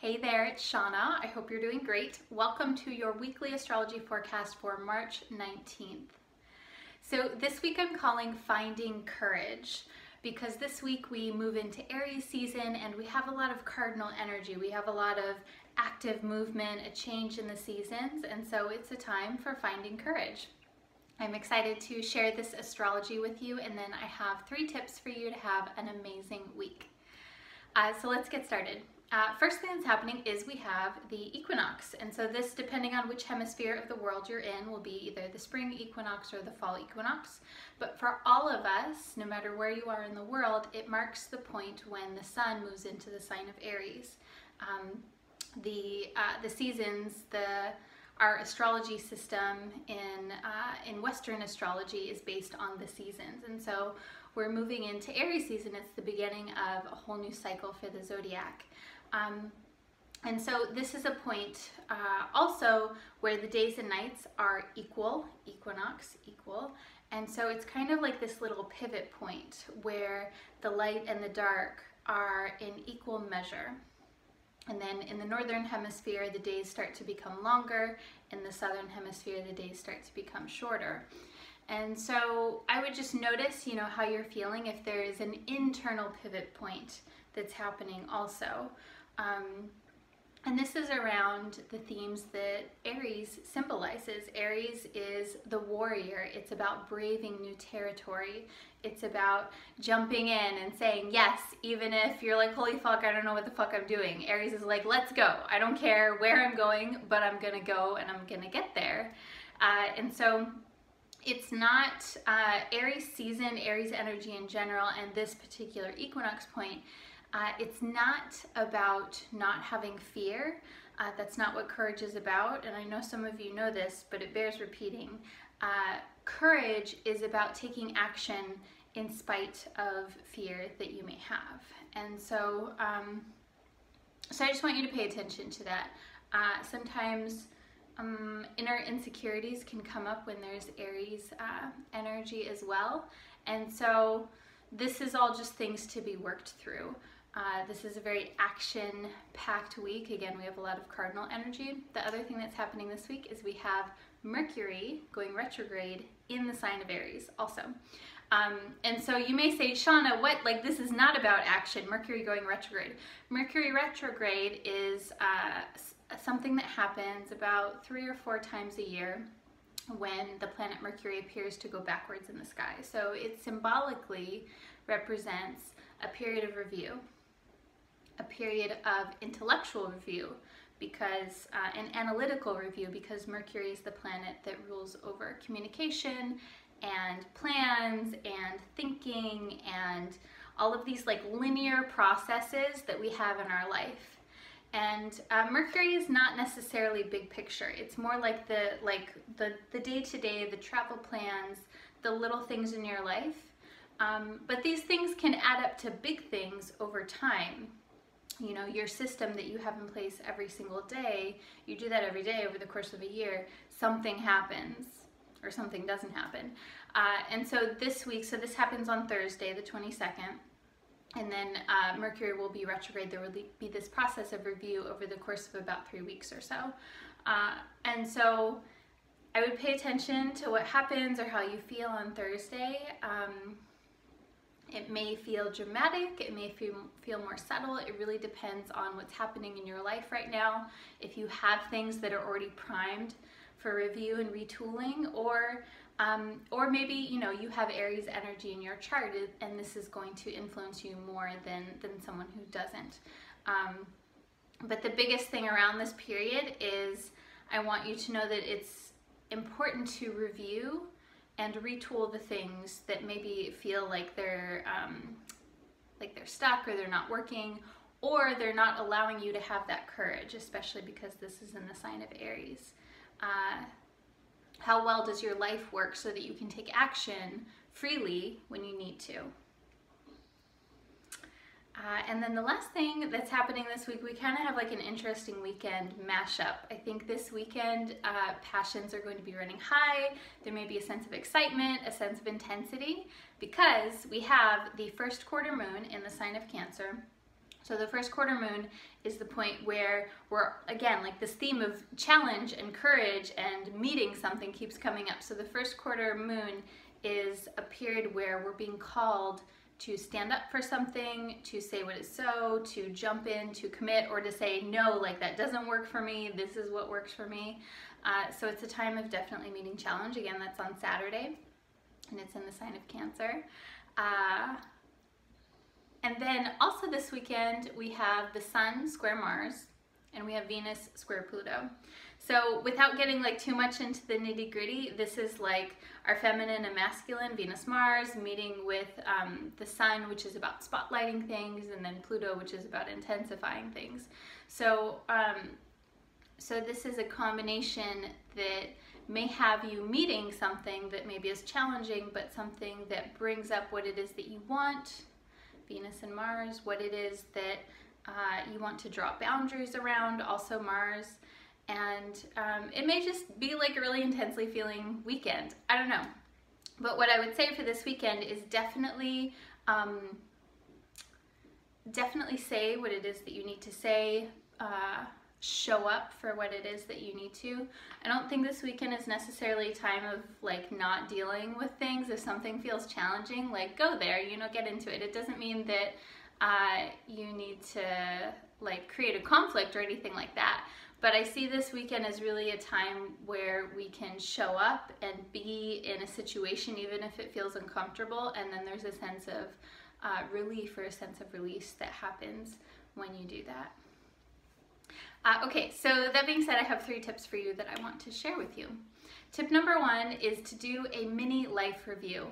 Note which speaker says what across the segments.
Speaker 1: Hey there, it's Shauna. I hope you're doing great. Welcome to your weekly astrology forecast for March 19th. So this week I'm calling Finding Courage because this week we move into Aries season and we have a lot of cardinal energy. We have a lot of active movement, a change in the seasons, and so it's a time for finding courage. I'm excited to share this astrology with you, and then I have 3 tips for you to have an amazing week. So let's get started. First thing that's happening is we have the equinox, and so this, depending on which hemisphere of the world you're in, will be either the spring equinox or the fall equinox. But for all of us, no matter where you are in the world, it marks the point when the sun moves into the sign of Aries. The seasons, our astrology system in Western astrology is based on the seasons, and so we're moving into Aries season. It's the beginning of a whole new cycle for the zodiac. And so this is a point also where the days and nights are equal, equinox, equal. And so it's kind of like this little pivot point where the light and the dark are in equal measure. And then in the northern hemisphere, the days start to become longer. In the southern hemisphere, the days start to become shorter. And so I would just notice, how you're feeling if there is an internal pivot point that's happening also. And this is around the themes that Aries symbolizes. Aries is the warrior. It's about braving new territory. It's about jumping in and saying yes, even if you're like, holy fuck, I don't know what the fuck I'm doing. Aries is like, let's go. I don't care where I'm going, but I'm gonna go and I'm gonna get there. And so it's not Aries season, Aries energy in general, and this particular equinox point, it's not about not having fear. That's not what courage is about, and I know some of you know this, but it bears repeating. Courage is about taking action in spite of fear that you may have. And so, so I just want you to pay attention to that. Sometimes inner insecurities can come up when there's Aries energy as well, and so this is all just things to be worked through. This is a very action-packed week. Again, we have a lot of cardinal energy. The other thing that's happening this week is we have Mercury going retrograde in the sign of Aries also. And so you may say, Shauna, what? Like, this is not about action, Mercury going retrograde. Mercury retrograde is something that happens about 3 or 4 times a year when the planet Mercury appears to go backwards in the sky. So it symbolically represents a period of review, a period of intellectual review, because an analytical review, because Mercury is the planet that rules over communication and plans and thinking and all of these like linear processes that we have in our life. And Mercury is not necessarily big picture. It's more like the day-to-day, the travel plans, the little things in your life. But these things can add up to big things over time. Your system that you have in place every single day, you do that every day over the course of a year, something happens or something doesn't happen. And so this week, so this happens on Thursday, the 22nd, and then Mercury will be retrograde. There will be this process of review over the course of about 3 weeks or so. And so I would pay attention to what happens or how you feel on Thursday. It may feel dramatic, it may feel more subtle. It really depends on what's happening in your life right now. If you have things that are already primed for review and retooling, or maybe you have Aries energy in your chart and this is going to influence you more than someone who doesn't. But the biggest thing around this period is I want you to know that it's important to review and retool the things that maybe feel like they're stuck or they're not working, or they're not allowing you to have that courage, especially because this is in the sign of Aries. How well does your life work so that you can take action freely when you need to? And then the last thing that's happening this week, we kind of have like an interesting weekend mashup. I think this weekend passions are going to be running high. There may be a sense of excitement, a sense of intensity, because we have the first quarter moon in the sign of Cancer So the first quarter moon is the point where we're, again, like this theme of challenge and courage and meeting something keeps coming up. So the first quarter moon is a period where we're being called to stand up for something, to say what is so, to jump in, to commit, or to say, no, like that doesn't work for me, this is what works for me. So it's a time of definitely meeting challenge. Again, that's on Saturday, and it's in the sign of Cancer. And then also this weekend, we have the Sun square Mars, and we have Venus square Pluto. So without getting like too much into the nitty gritty, this is like our feminine and masculine, Venus Mars, meeting with the Sun, which is about spotlighting things, and then Pluto, which is about intensifying things. So, so this is a combination that may have you meeting something that maybe is challenging, but something that brings up what it is that you want, Venus and Mars, what it is that you want to draw boundaries around, also Mars. And it may just be like a really intensely feeling weekend. I don't know. But what I would say for this weekend is definitely say what it is that you need to say. Show up for what it is that you need to. I don't think this weekend is necessarily a time of like not dealing with things. If something feels challenging, like go there, you know, get into it. It doesn't mean that you need to like create a conflict or anything like that. But I see this weekend as really a time where we can show up and be in a situation even if it feels uncomfortable, and then there's a sense of relief or a sense of release that happens when you do that. Okay, so that being said, I have 3 tips for you that I want to share with you. Tip number 1 is to do a mini life review.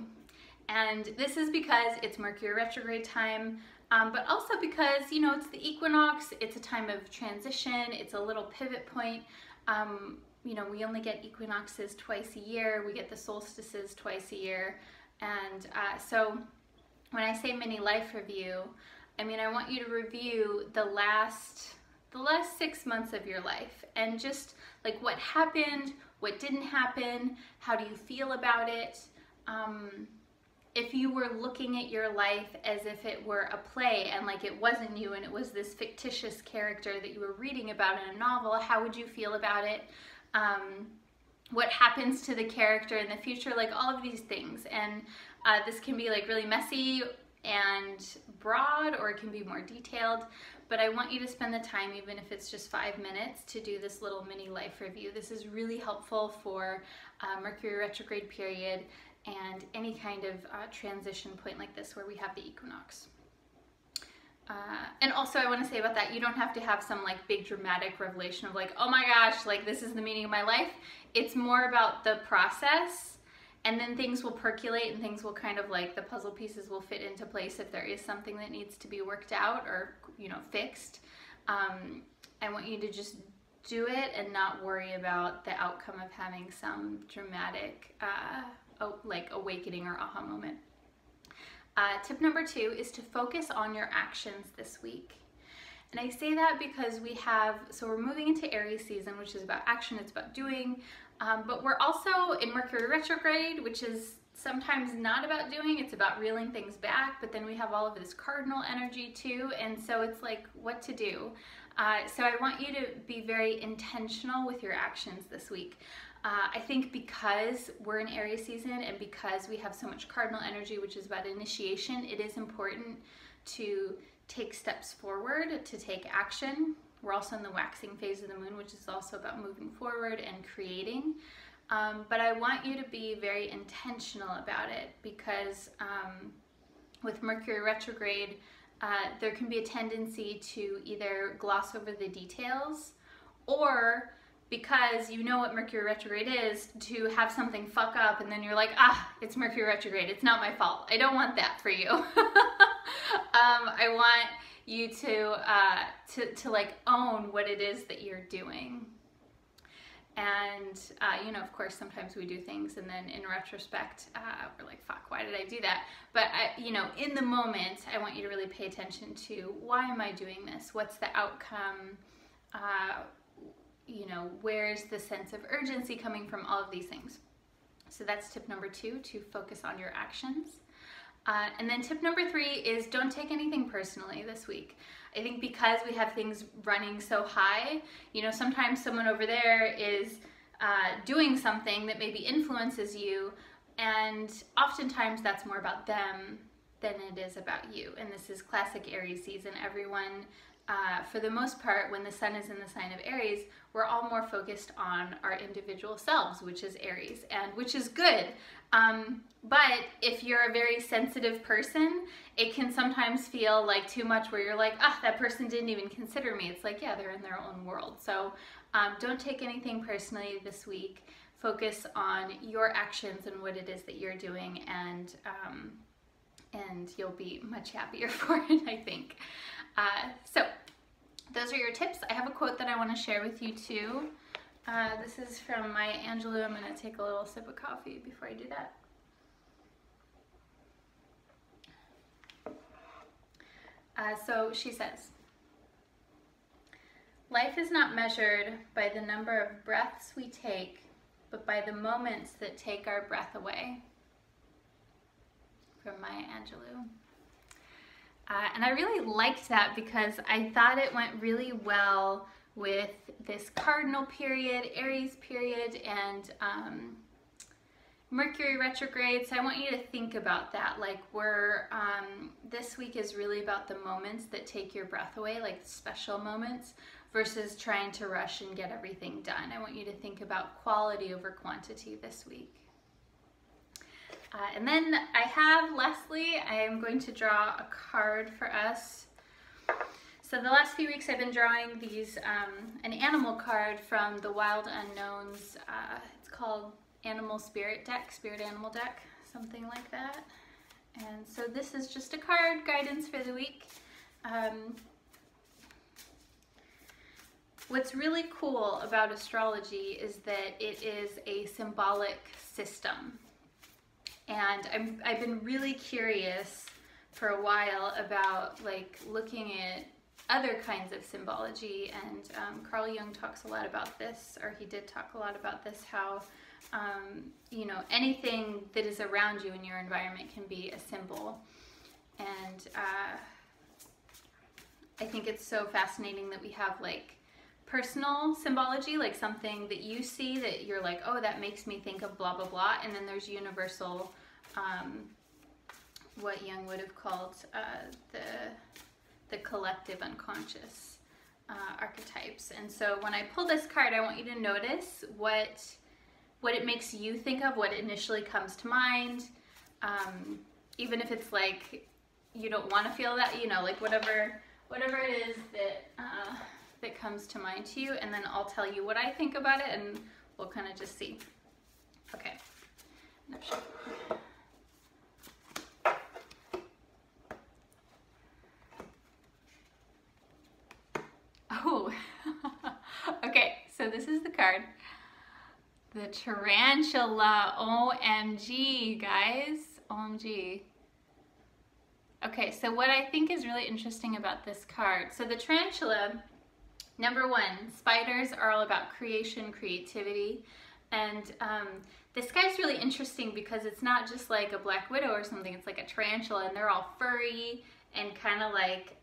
Speaker 1: And this is because it's Mercury retrograde time, but also because, you know, it's the equinox, it's a time of transition, it's a little pivot point. You know, we only get equinoxes twice a year, we get the solstices twice a year. And so when I say mini life review, I mean, I want you to review the last 6 months of your life and just like what happened, what didn't happen, how do you feel about it. If you were looking at your life as if it were a play and like it wasn't you and it was this fictitious character that you were reading about in a novel, how would you feel about it? What happens to the character in the future? Like all of these things. And this can be like really messy and broad, or it can be more detailed, but I want you to spend the time, even if it's just 5 minutes, to do this little mini life review. This is really helpful for Mercury retrograde period and any kind of transition point like this where we have the equinox. And also I want to say about that, you don't have to have some like big dramatic revelation of like, oh my gosh, like this is the meaning of my life. It's more about the process. And then things will percolate and things will kind of like, the puzzle pieces will fit into place if there is something that needs to be worked out or, you know, fixed. I want you to just do it and not worry about the outcome of having some dramatic like awakening or aha moment. Tip number 2 is to focus on your actions this week. And I say that because so we're moving into Aries season, which is about action, it's about doing. But we're also in Mercury retrograde, which is sometimes not about doing, it's about reeling things back, but then we have all of this cardinal energy too, and so it's like what to do. So I want you to be very intentional with your actions this week. I think because we're in Aries season and because we have so much cardinal energy, which is about initiation, it is important to take steps forward, to take action. We're also in the waxing phase of the moon, which is also about moving forward and creating. But I want you to be very intentional about it because with Mercury retrograde, there can be a tendency to either gloss over the details, or because you know what Mercury retrograde is, to have something fuck up and then you're like, it's Mercury retrograde, it's not my fault. I don't want that for you. I want you to like own what it is that you're doing. And you know, of course, sometimes we do things and then in retrospect, we're like, fuck, why did I do that? But you know, in the moment, I want you to really pay attention to, why am I doing this? What's the outcome? You know, where's the sense of urgency coming from? All of these things. So that's tip number 2, to focus on your actions. And then tip number 3 is don't take anything personally this week. I think because we have things running so high, you know, sometimes someone over there is doing something that maybe influences you, and oftentimes that's more about them than it is about you. And this is classic Aries season. Everyone, for the most part, when the sun is in the sign of Aries, we're all more focused on our individual selves, which is Aries, and which is good. But if you're a very sensitive person, it can sometimes feel like too much, where you're like, ah, that person didn't even consider me. It's like, yeah, they're in their own world. So don't take anything personally this week. Focus on your actions and what it is that you're doing, and you'll be much happier for it, I think. So those are your tips. I have a quote that I want to share with you too. This is from Maya Angelou. I'm going to take a little sip of coffee before I do that. So she says, "Life is not measured by the number of breaths we take, but by the moments that take our breath away." From Maya Angelou. And I really liked that because I thought it went really well with this cardinal period, Aries period, and Mercury retrograde. So I want you to think about that. Like this week is really about the moments that take your breath away, like special moments, versus trying to rush and get everything done. I want you to think about quality over quantity this week. And then I have Leslie. I am going to draw a card for us. So the last few weeks I've been drawing these, an animal card from the Wild Unknowns. It's called Animal Spirit Deck, Spirit Animal Deck, something like that. And so this is just a card guidance for the week. What's really cool about astrology is that it is a symbolic system. And I've been really curious for a while about like looking at other kinds of symbology, and Carl Jung talks a lot about this, or he did talk a lot about this, how you know, anything that is around you in your environment can be a symbol. And I think it's so fascinating that we have like personal symbology, like something that you see that you're like, oh, that makes me think of blah, blah, blah. And then there's universal, what Jung would have called the collective unconscious archetypes. And so when I pull this card, I want you to notice what it makes you think of, what initially comes to mind. Even if it's like, you don't want to feel that, you know, like whatever it is that, that comes to mind to you, and then I'll tell you what I think about it, and we'll kind of just see. Okay. Oh, okay, so this is the card. The tarantula, OMG, guys, OMG. Okay, so what I think is really interesting about this card, so the tarantula, number one, spiders are all about creation, creativity, and this guy's really interesting because it's not just like a black widow or something, it's like a tarantula, and they're all furry and kind of like,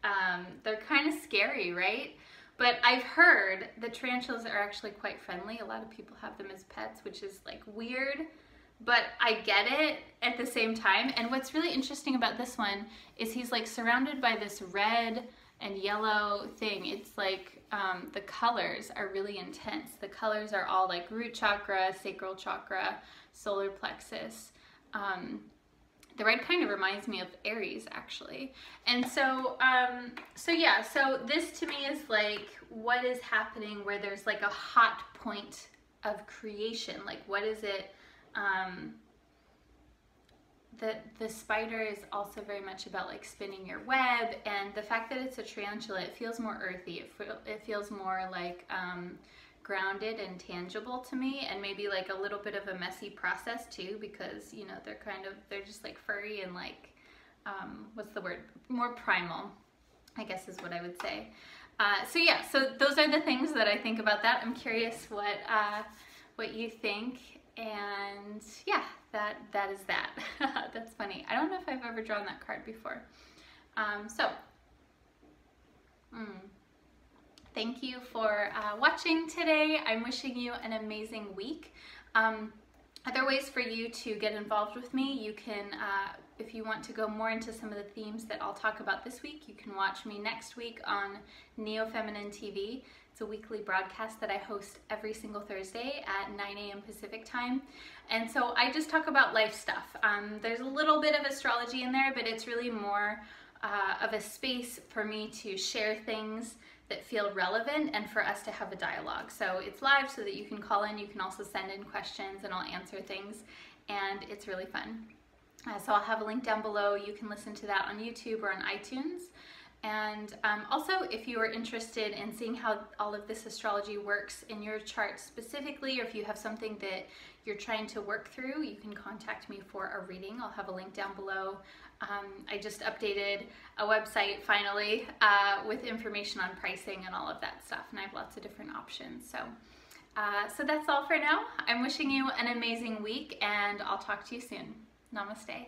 Speaker 1: they're kind of scary, right? But I've heard that tarantulas are actually quite friendly. A lot of people have them as pets, which is like weird, but I get it at the same time. And what's really interesting about this one is he's like surrounded by this red and yellow thing. It's like the colors are really intense. The colors are all like root chakra, sacral chakra, solar plexus. The red kind of reminds me of Aries, actually. And so, yeah, so this to me is like what is happening where there's like a hot point of creation. Like what is it? The spider is also very much about like spinning your web, and the fact that it's a tarantula, it feels more earthy. It feels more like grounded and tangible to me, and maybe like a little bit of a messy process too, because you know they're just like furry and like what's the word, more primal, I guess is what I would say. So yeah, so those are the things that I think about that. I'm curious what you think. And yeah, that is that. That's funny. I don't know if I've ever drawn that card before. Thank you for watching today. I'm wishing you an amazing week. Other ways for you to get involved with me, you can, if you want to go more into some of the themes that I'll talk about this week, you can watch me next week on Neo Feminine TV. It's a weekly broadcast that I host every single Thursday at 9 a.m. Pacific time. And so I just talk about life stuff. There's a little bit of astrology in there, but it's really more of a space for me to share things that feel relevant and for us to have a dialogue. So it's live so that you can call in, you can also send in questions and I'll answer things, and it's really fun. So I'll have a link down below. You can listen to that on YouTube or on iTunes. And also, if you are interested in seeing how all of this astrology works in your chart specifically, or if you have something that you're trying to work through, you can contact me for a reading. I'll have a link down below. I just updated a website finally with information on pricing and all of that stuff, and I have lots of different options. So that's all for now. I'm wishing you an amazing week, and I'll talk to you soon. Namaste.